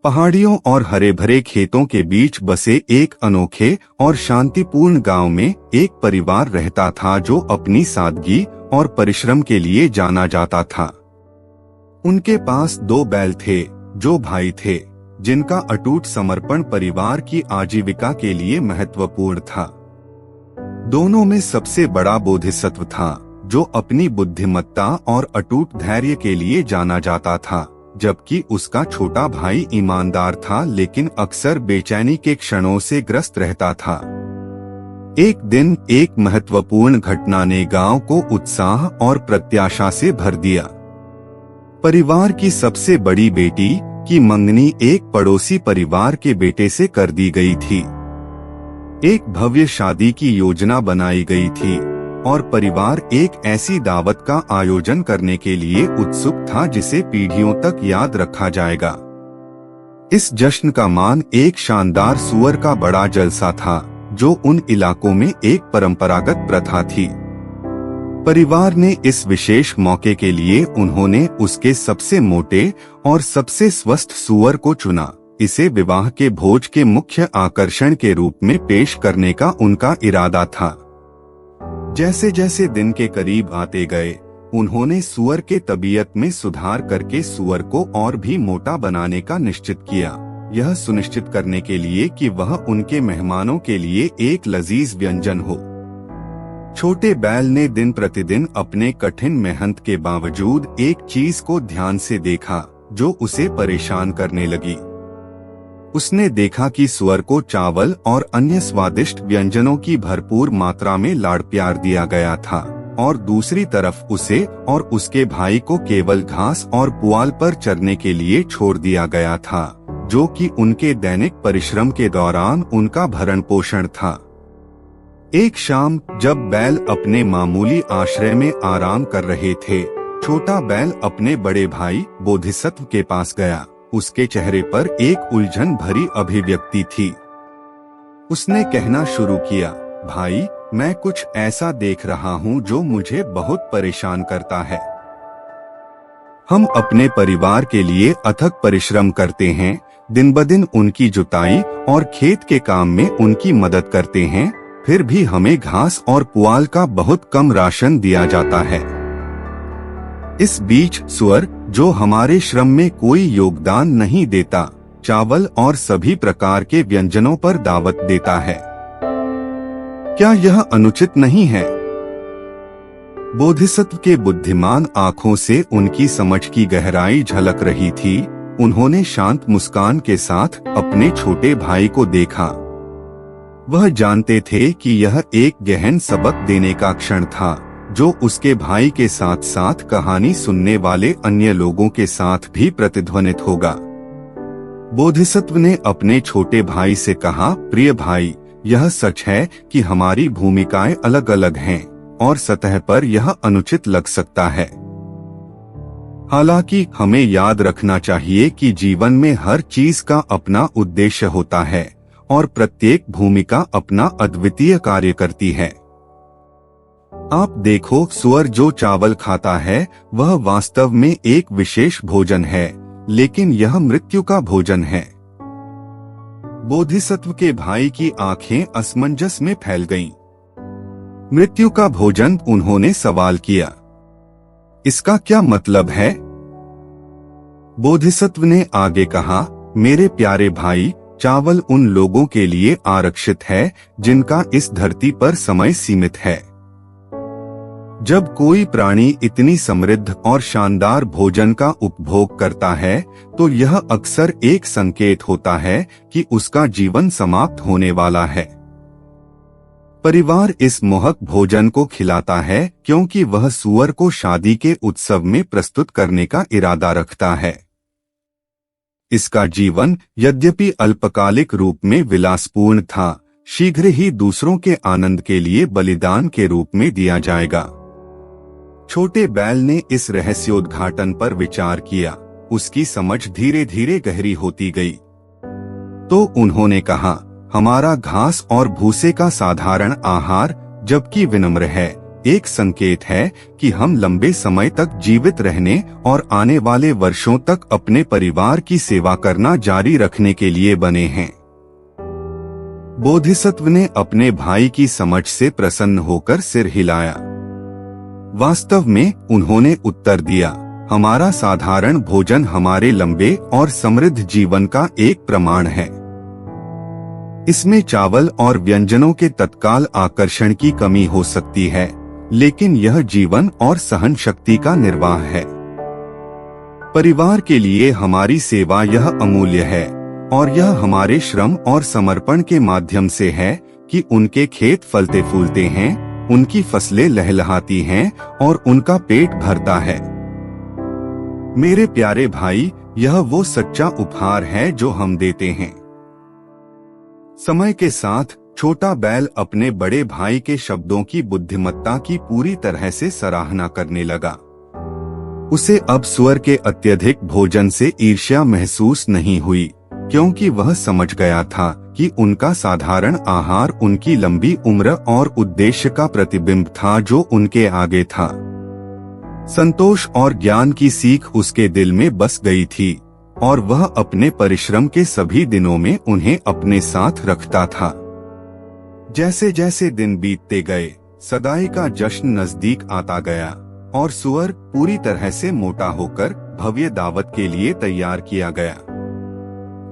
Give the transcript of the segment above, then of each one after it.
पहाड़ियों और हरे भरे खेतों के बीच बसे एक अनोखे और शांतिपूर्ण गांव में एक परिवार रहता था जो अपनी सादगी और परिश्रम के लिए जाना जाता था। उनके पास 2 बैल थे जो भाई थे, जिनका अटूट समर्पण परिवार की आजीविका के लिए महत्वपूर्ण था। दोनों में सबसे बड़ा बोधिसत्व था जो अपनी बुद्धिमत्ता और अटूट धैर्य के लिए जाना जाता था, जबकि उसका छोटा भाई ईमानदार था लेकिन अक्सर बेचैनी के क्षणों से ग्रस्त रहता था। एक दिन एक महत्वपूर्ण घटना ने गांव को उत्साह और प्रत्याशा से भर दिया। परिवार की सबसे बड़ी बेटी की मंगनी एक पड़ोसी परिवार के बेटे से कर दी गई थी। एक भव्य शादी की योजना बनाई गई थी और परिवार एक ऐसी दावत का आयोजन करने के लिए उत्सुक था जिसे पीढ़ियों तक याद रखा जाएगा। इस जश्न का मान एक शानदार सूअर का बड़ा जलसा था जो उन इलाकों में एक परंपरागत प्रथा थी। परिवार ने इस विशेष मौके के लिए उन्होंने उसके सबसे मोटे और सबसे स्वस्थ सूअर को चुना। इसे विवाह के भोज के मुख्य आकर्षण के रूप में पेश करने का उनका इरादा था। जैसे जैसे दिन के करीब आते गए, उन्होंने सूअर के तबीयत में सुधार करके सूअर को और भी मोटा बनाने का निश्चित किया, यह सुनिश्चित करने के लिए कि वह उनके मेहमानों के लिए एक लजीज व्यंजन हो। छोटे बैल ने दिन प्रतिदिन अपने कठिन मेहनत के बावजूद एक चीज को ध्यान से देखा जो उसे परेशान करने लगी। उसने देखा कि सूअर को चावल और अन्य स्वादिष्ट व्यंजनों की भरपूर मात्रा में लाड़ प्यार दिया गया था और दूसरी तरफ उसे और उसके भाई को केवल घास और पुआल पर चरने के लिए छोड़ दिया गया था, जो कि उनके दैनिक परिश्रम के दौरान उनका भरण पोषण था। एक शाम जब बैल अपने मामूली आश्रय में आराम कर रहे थे, छोटा बैल अपने बड़े भाई बोधिसत्व के पास गया। उसके चेहरे पर एक उलझन भरी अभिव्यक्ति थी। उसने कहना शुरू किया, भाई, मैं कुछ ऐसा देख रहा हूँ जो मुझे बहुत परेशान करता है। हम अपने परिवार के लिए अथक परिश्रम करते हैं, दिन ब दिन उनकी जुताई और खेत के काम में उनकी मदद करते हैं, फिर भी हमें घास और पुआल का बहुत कम राशन दिया जाता है। इस बीच सूअर, जो हमारे श्रम में कोई योगदान नहीं देता, चावल और सभी प्रकार के व्यंजनों पर दावत देता है। क्या यह अनुचित नहीं है? बोधिसत्व के बुद्धिमान आंखों से उनकी समझ की गहराई झलक रही थी। उन्होंने शांत मुस्कान के साथ अपने छोटे भाई को देखा। वह जानते थे कि यह एक गहन सबक देने का क्षण था जो उसके भाई के साथ साथ कहानी सुनने वाले अन्य लोगों के साथ भी प्रतिध्वनित होगा। बोधिसत्व ने अपने छोटे भाई से कहा, प्रिय भाई, यह सच है कि हमारी भूमिकाएं अलग अलग हैं और सतह पर यह अनुचित लग सकता है। हालांकि हमें याद रखना चाहिए कि जीवन में हर चीज का अपना उद्देश्य होता है और प्रत्येक भूमिका अपना अद्वितीय कार्य करती है। आप देखो, सूअर जो चावल खाता है वह वास्तव में एक विशेष भोजन है, लेकिन यह मृत्यु का भोजन है। बोधिसत्व के भाई की आंखें असमंजस में फैल गईं। मृत्यु का भोजन? उन्होंने सवाल किया। इसका क्या मतलब है? बोधिसत्व ने आगे कहा, मेरे प्यारे भाई, चावल उन लोगों के लिए आरक्षित है जिनका इस धरती पर समय सीमित है। जब कोई प्राणी इतनी समृद्ध और शानदार भोजन का उपभोग करता है तो यह अक्सर एक संकेत होता है कि उसका जीवन समाप्त होने वाला है। परिवार इस मोहक भोजन को खिलाता है क्योंकि वह सूअर को शादी के उत्सव में प्रस्तुत करने का इरादा रखता है। इसका जीवन यद्यपि अल्पकालिक रूप में विलासपूर्ण था, शीघ्र ही दूसरों के आनंद के लिए बलिदान के रूप में दिया जाएगा। छोटे बैल ने इस रहस्योद्घाटन पर विचार किया। उसकी समझ धीरे धीरे गहरी होती गई। तो उन्होंने कहा, हमारा घास और भूसे का साधारण आहार, जबकि विनम्र है, एक संकेत है कि हम लंबे समय तक जीवित रहने और आने वाले वर्षों तक अपने परिवार की सेवा करना जारी रखने के लिए बने हैं। बोधिसत्व ने अपने भाई की समझ से प्रसन्न होकर सिर हिलाया। वास्तव में उन्होंने उत्तर दिया, हमारा साधारण भोजन हमारे लंबे और समृद्ध जीवन का एक प्रमाण है। इसमें चावल और व्यंजनों के तत्काल आकर्षण की कमी हो सकती है, लेकिन यह जीवन और सहन शक्ति का निर्वाह है। परिवार के लिए हमारी सेवा यह अमूल्य है, और यह हमारे श्रम और समर्पण के माध्यम से है कि उनके खेत फलते फूलते हैं, उनकी फसलें लहलहाती हैं और उनका पेट भरता है। मेरे प्यारे भाई, यह वो सच्चा उपहार है जो हम देते हैं। समय के साथ छोटा बैल अपने बड़े भाई के शब्दों की बुद्धिमत्ता की पूरी तरह से सराहना करने लगा। उसे अब सुअर के अत्यधिक भोजन से ईर्ष्या महसूस नहीं हुई, क्योंकि वह समझ गया था कि उनका साधारण आहार उनकी लंबी उम्र और उद्देश्य का प्रतिबिंब था जो उनके आगे था। संतोष और ज्ञान की सीख उसके दिल में बस गई थी, और वह अपने परिश्रम के सभी दिनों में उन्हें अपने साथ रखता था। जैसे जैसे दिन बीतते गए, सगाई का जश्न नजदीक आता गया, और सुअर पूरी तरह से मोटा होकर भव्य दावत के लिए तैयार किया गया।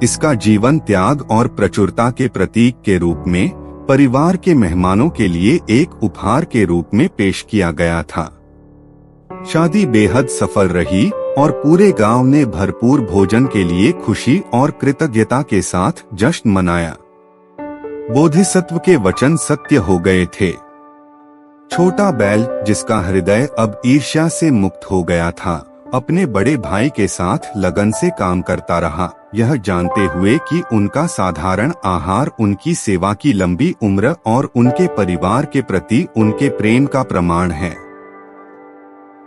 इसका जीवन त्याग और प्रचुरता के प्रतीक के रूप में परिवार के मेहमानों के लिए एक उपहार के रूप में पेश किया गया था। शादी बेहद सफल रही और पूरे गांव ने भरपूर भोजन के लिए खुशी और कृतज्ञता के साथ जश्न मनाया। बोधिसत्व के वचन सत्य हो गए थे। छोटा बैल, जिसका हृदय अब ईर्ष्या से मुक्त हो गया था, अपने बड़े भाई के साथ लगन से काम करता रहा, यह जानते हुए कि उनका साधारण आहार उनकी सेवा की लंबी उम्र और उनके परिवार के प्रति उनके प्रेम का प्रमाण है।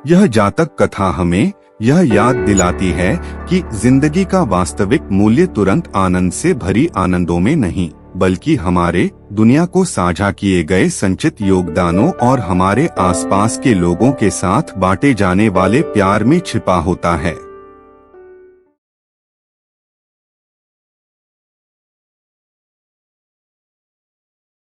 यह जातक कथा हमें यह याद दिलाती है कि जिंदगी का वास्तविक मूल्य तुरंत आनंद से भरी आनंदों में नहीं, बल्कि हमारे दुनिया को साझा किए गए संचित योगदानों और हमारे आसपास के लोगों के साथ बांटे जाने वाले प्यार में छिपा होता है।